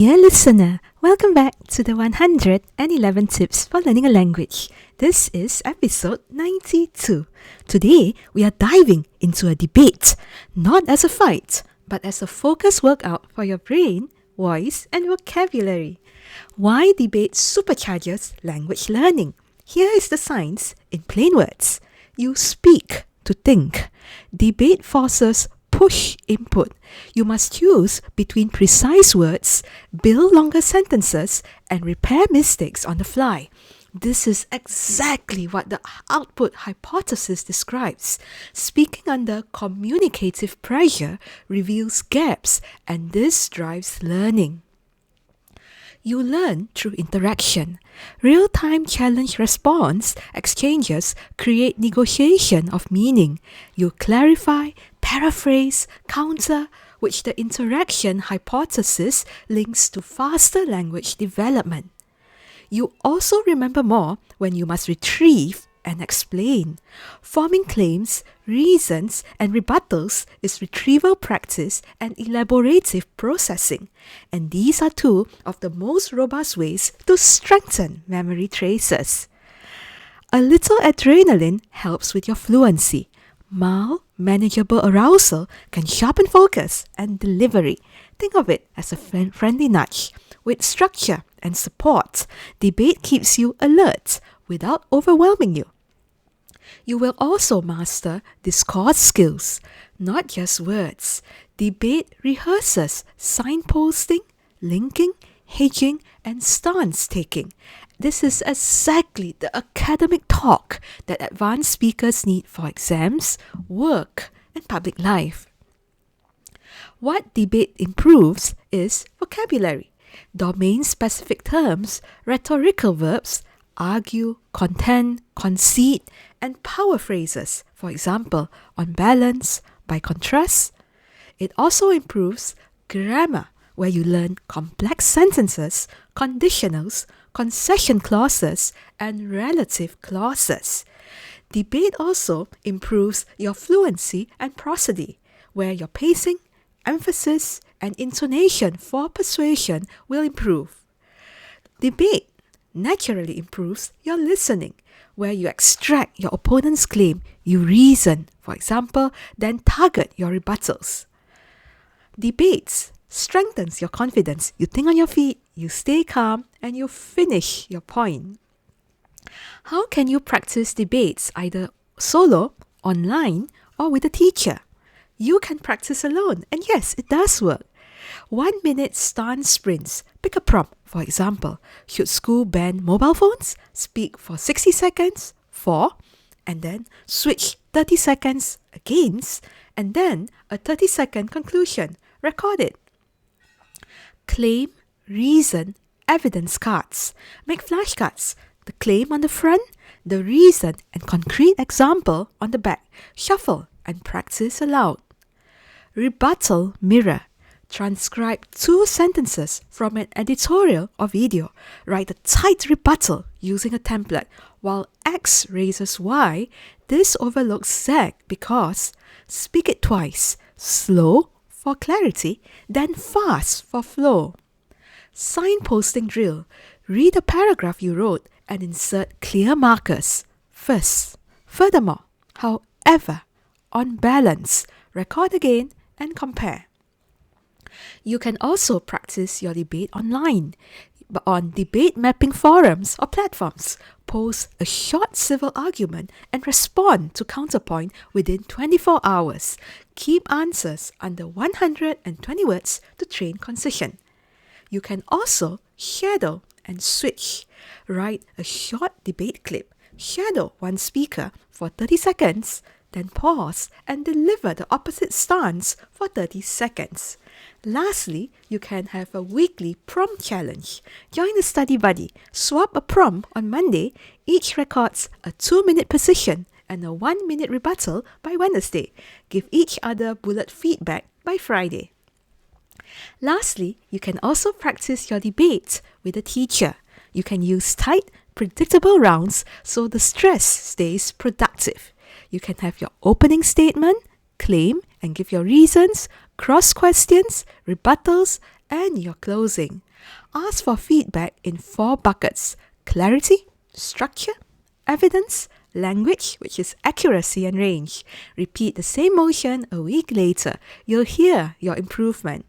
Dear listener, welcome back to the 111 Tips for Learning a Language. This is episode 92. Today, we are diving into a debate, not as a fight, but as a focused workout for your brain, voice, and vocabulary. Why debate supercharges language learning? Here is the science in plain words. You speak to think. Debate forces push input. You must choose between precise words, build longer sentences, and repair mistakes on the fly. This is exactly what the output hypothesis describes. Speaking under communicative pressure reveals gaps, and this drives learning. You learn through interaction. Real-time challenge response exchanges create negotiation of meaning. You clarify, paraphrase, counter, which the interaction hypothesis links to faster language development. You also remember more when you must retrieve and explain. Forming claims, reasons, and rebuttals is retrieval practice and elaborative processing, and these are two of the most robust ways to strengthen memory traces. A little adrenaline helps with your fluency. Mild, manageable arousal can sharpen focus and delivery. Think of it as a friendly nudge. With structure and support, debate keeps you alert without overwhelming you. You will also master discourse skills, not just words. Debate rehearses signposting, linking, hedging, and stance taking. This is exactly the academic talk that advanced speakers need for exams, work, and public life. What debate improves is vocabulary, domain-specific terms, rhetorical verbs, argue, contend, concede, and power phrases, for example, on balance, by contrast. It also improves grammar, where you learn complex sentences, conditionals, concession clauses, and relative clauses. Debate also improves your fluency and prosody, where your pacing, emphasis, and intonation for persuasion will improve. Debate naturally improves your listening, where you extract your opponent's claim, you reason, for example, then target your rebuttals. Debates strengthens your confidence. You think on your feet, you stay calm, and you finish your point. How can you practice debates either solo, online, or with a teacher? You can practice alone, and yes, it does work. 1 minute stance sprints. Pick a prompt, for example, should school ban mobile phones? Speak for 60 seconds, for, and then switch 30 seconds against, and then a 30-second conclusion. Record it. Claim, reason, evidence cards. Make flashcards. The claim on the front, the reason and concrete example on the back. Shuffle and practice aloud. Rebuttal mirror. Transcribe 2 sentences from an editorial or video. Write a tight rebuttal using a template. While X raises Y, this overlooks Z because speak it twice. Slow for clarity, then fast for flow. Signposting drill. Read a paragraph you wrote and insert clear markers. First, furthermore, however, on balance, record again and compare. You can also practice your debate online, on debate mapping forums or platforms. Post a short civil argument and respond to counterpoint within 24 hours. Keep answers under 120 words to train concision. You can also shadow and switch. Write a short debate clip. Shadow one speaker for 30 seconds, then pause and deliver the opposite stance for 30 seconds. Lastly, you can have a weekly prompt challenge. Join a study buddy. Swap a prompt on Monday. Each records a 2-minute position and a 1-minute rebuttal by Wednesday. Give each other bullet feedback by Friday. Lastly, you can also practice your debate with a teacher. You can use tight, predictable rounds so the stress stays productive. You can have your opening statement, claim, and give your reasons, cross questions, rebuttals, and your closing. Ask for feedback in 4 buckets: clarity, structure, evidence, language, which is accuracy and range. Repeat the same motion a week later. You'll hear your improvement.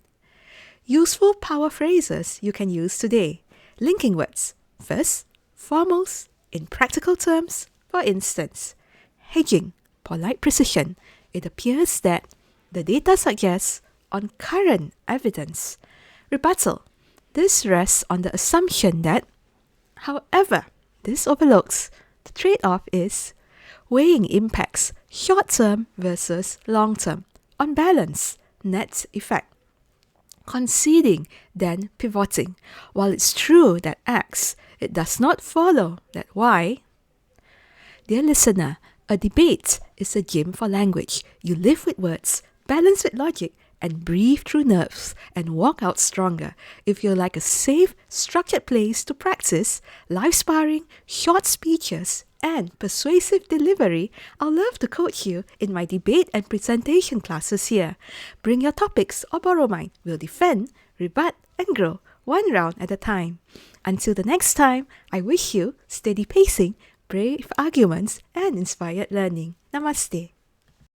Useful power phrases you can use today. Linking words. First, foremost, in practical terms. For instance, hedging, polite precision. It appears that the data suggests on current evidence. Rebuttal. This rests on the assumption that, however, this overlooks the trade-off is weighing impacts short-term versus long-term. On balance, net effect. Conceding, then pivoting. While it's true that X, it does not follow that Y. Dear listener, a debate is a gym for language. You live with words, balance with logic, and breathe through nerves and walk out stronger. If you like a safe, structured place to practice live sparring, short speeches, and persuasive delivery, I'll love to coach you in my debate and presentation classes here. Bring your topics or borrow mine. We'll defend, rebut, and grow, one round at a time. Until the next time, I wish you steady pacing, brave arguments, and inspired learning. Namaste.